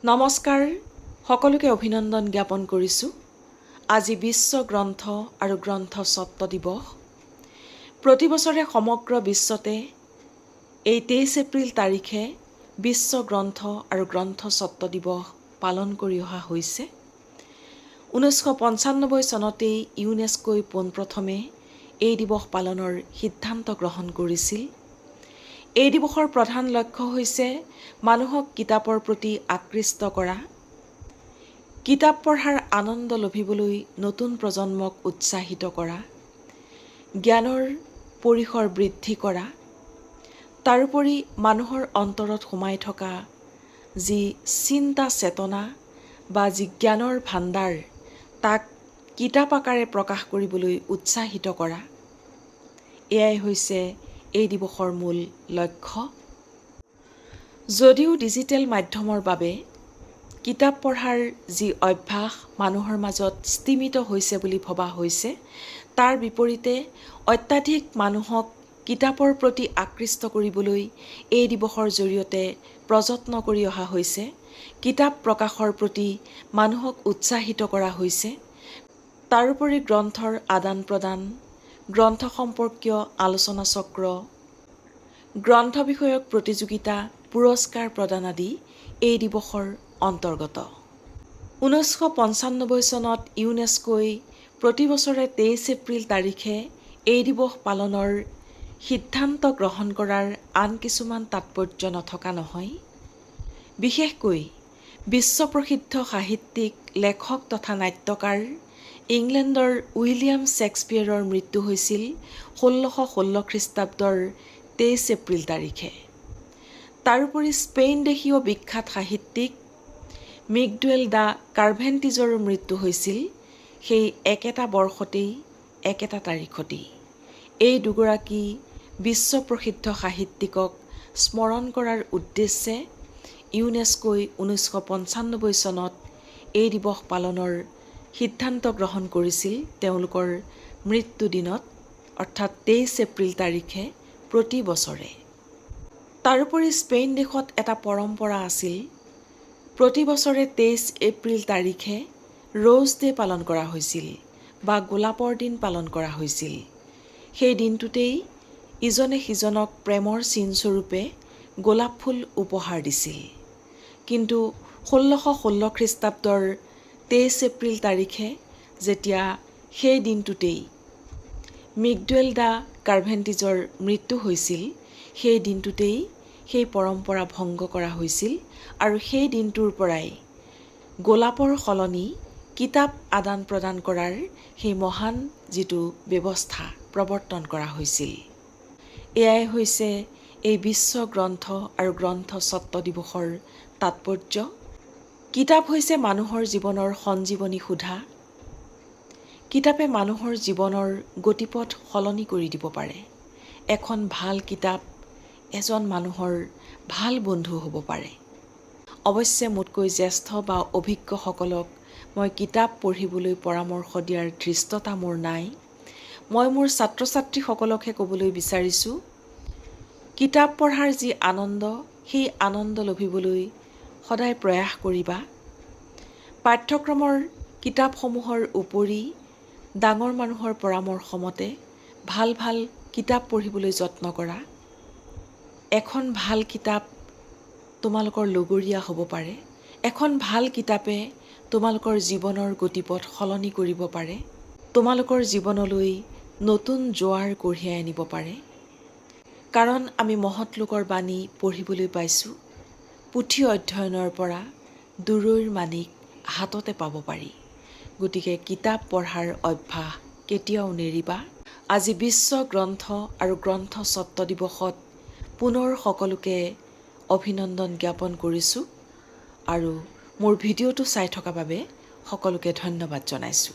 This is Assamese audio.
নমস্কাৰ, সকলোকে অভিনন্দন জ্ঞাপন কৰিছোঁ। আজি বিশ্ব গ্ৰন্থ আৰু গ্ৰন্থ স্বত্ব দিৱস। প্ৰতি বছৰে সমগ্ৰ বিশ্বতে এই 23 এপ্ৰিল তাৰিখে বিশ্ব গ্ৰন্থ আৰু গ্ৰন্থ স্বত্ব দিৱস পালন কৰি অহা হৈছে। 1995 চনতেই ইউনেস্কোই পোনপ্ৰথমে এই দিৱস পালনৰ সিদ্ধান্ত গ্ৰহণ কৰিছিল। এই দিৱসৰ প্ৰধান লক্ষ্য হৈছে মানুহক কিতাপৰ প্ৰতি আকৃষ্ট কৰা, কিতাপ পঢ়াৰ আনন্দ লভিবলৈ নতুন প্ৰজন্মক উৎসাহিত কৰা, জ্ঞানৰ পৰিসৰ বৃদ্ধি কৰা, তাৰোপৰি মানুহৰ অন্তৰত সোমাই থকা যি চিন্তা চেতনা বা যি জ্ঞানৰ ভাণ্ডাৰ তাক কিতাপ আকাৰে প্ৰকাশ কৰিবলৈ উৎসাহিত কৰা। এয়াই হৈছে এই দিৱসৰ মূল লক্ষ্য। যদিও ডিজিটেল মাধ্যমৰ বাবে কিতাপ পঢ়াৰ যি অভ্যাস মানুহৰ মাজত স্তিমিত হৈছে বুলি ভবা হৈছে, তাৰ বিপৰীতে অত্যাধিক মানুহক কিতাপৰ প্ৰতি আকৃষ্ট কৰিবলৈ এই দিৱসৰ জৰিয়তে প্ৰযত্ন কৰি অহা হৈছে। কিতাপ প্ৰকাশৰ প্ৰতি মানুহক উৎসাহিত কৰা হৈছে। তাৰোপৰি গ্ৰন্থৰ আদান প্ৰদান, গ্ৰন্থ সম্পৰ্কীয় আলোচনা চক্ৰ, গ্ৰন্থ বিষয়ক প্ৰতিযোগিতা, পুৰস্কাৰ প্ৰদান আদি এই দিৱসৰ অন্তৰ্গত। 1995 চনত ইউনেস্কোই প্ৰতি বছৰে 23 এপ্ৰিল তাৰিখে এই দিৱস পালনৰ সিদ্ধান্ত গ্ৰহণ কৰাৰ আন কিছুমান তাৎপৰ্য নথকা নহয়। বিশেষকৈ বিশ্বপ্ৰসিদ্ধ সাহিত্যিক, লেখক তথা নাট্যকাৰ ইংলেণ্ডৰ উইলিয়াম শ্বেক্সপিয়েৰৰ মৃত্যু হৈছিল 1616 খ্ৰীষ্টাব্দৰ 23 এপ্ৰিল তাৰিখে। তাৰোপৰি স্পেইন দেশীয় বিখ্যাত সাহিত্যিক মিগুয়েল দা কাৰ্ভেণ্টিজৰো মৃত্যু হৈছিল সেই একেটা বৰ্ষতেই, একেটা তাৰিখতেই। এই দুগৰাকী বিশ্বপ্ৰসিদ্ধ সাহিত্যিকক স্মৰণ কৰাৰ উদ্দেশ্যে ইউনেস্কোই 1995 চনত এই দিৱস পালনৰ সিদ্ধান্ত গ্ৰহণ কৰিছিল। তেওঁলোকৰ মৃত্যু দিনত অৰ্থাৎ 23 এপ্ৰিল তাৰিখে প্ৰতি বছৰে। তাৰোপৰি স্পেইন দেশত এটা পৰম্পৰা আছিল, প্ৰতি বছৰে 23 এপ্ৰিল তাৰিখে ৰ'জ ডে পালন কৰা হৈছিল বা গোলাপৰ দিন পালন কৰা হৈছিল। সেই দিনটোতেই ইজনে সিজনক প্ৰেমৰ চিনস্বৰূপে গোলাপ ফুল উপহাৰ দিছিল। কিন্তু 1616 খ্ৰীষ্টাব্দৰ 23 এপ্ৰিল তাৰিখে যেতিয়া সেই দিনটোতেই মিগুয়েল দা কাৰ্ভেণ্টিজৰ মৃত্যু হৈছিল, সেই দিনটোতেই সেই পৰম্পৰা ভংগ কৰা হৈছিল আৰু সেই দিনটোৰ পৰাই গোলাপৰ সলনি কিতাপ আদান প্ৰদান কৰাৰ সেই মহান যিটো ব্যৱস্থা প্ৰৱৰ্তন কৰা হৈছিল। এয়াই হৈছে এই বিশ্ব গ্ৰন্থ আৰু গ্ৰন্থ স্বত্ব দিৱসৰ তাৎপৰ্য। কিতাপ হৈছে মানুহৰ জীৱনৰ সঞ্জীৱনী সুধা। কিতাপে মানুহৰ জীৱনৰ গতিপথ সলনি কৰি দিব পাৰে। এখন ভাল কিতাপ এজন মানুহৰ ভাল বন্ধু হ'ব পাৰে। অৱশ্যে মোতকৈ জ্যেষ্ঠ বা অভিজ্ঞসকলক মই কিতাপ পঢ়িবলৈ পৰামৰ্শ দিয়াৰ ধৃষ্টতা মোৰ নাই। মই মোৰ ছাত্ৰ ছাত্ৰীসকলকহে ক'বলৈ বিচাৰিছোঁ, কিতাপ পঢ়াৰ যি আনন্দ, সেই আনন্দ লভিবলৈ সদায় প্ৰয়াস কৰিবা। পাঠ্যক্ৰমৰ কিতাপসমূহৰ উপৰি ডাঙৰ মানুহৰ পৰামৰ্শ মতে ভাল ভাল কিতাপ পঢ়িবলৈ যত্ন কৰা। এখন ভাল কিতাপ তোমালোকৰ লগৰীয়া হ'ব পাৰে। এখন ভাল কিতাপে তোমালোকৰ জীৱনৰ গতিপথ সলনি কৰিব পাৰে। তোমালোকৰ জীৱনলৈ নতুন জোৱাৰ কঢ়িয়াই আনিব পাৰে। কাৰণ আমি মহৎ লোকৰ বাণী পঢ়িবলৈ পাইছোঁ, পুথি অধ্যয়নৰ পৰা দূৰৈৰ মানিক হাততে পাব পাৰি। গতিকে কিতাপ পঢ়াৰ অভ্যাস কেতিয়াও নেৰিবা। আজি বিশ্ব গ্ৰন্থ আৰু গ্ৰন্থ স্বত্ব দিৱসত পুনৰ সকলোকে অভিনন্দন জ্ঞাপন কৰিছোঁ আৰু মোৰ ভিডিঅ'টো চাই থকা বাবে সকলোকে ধন্যবাদ জনাইছোঁ।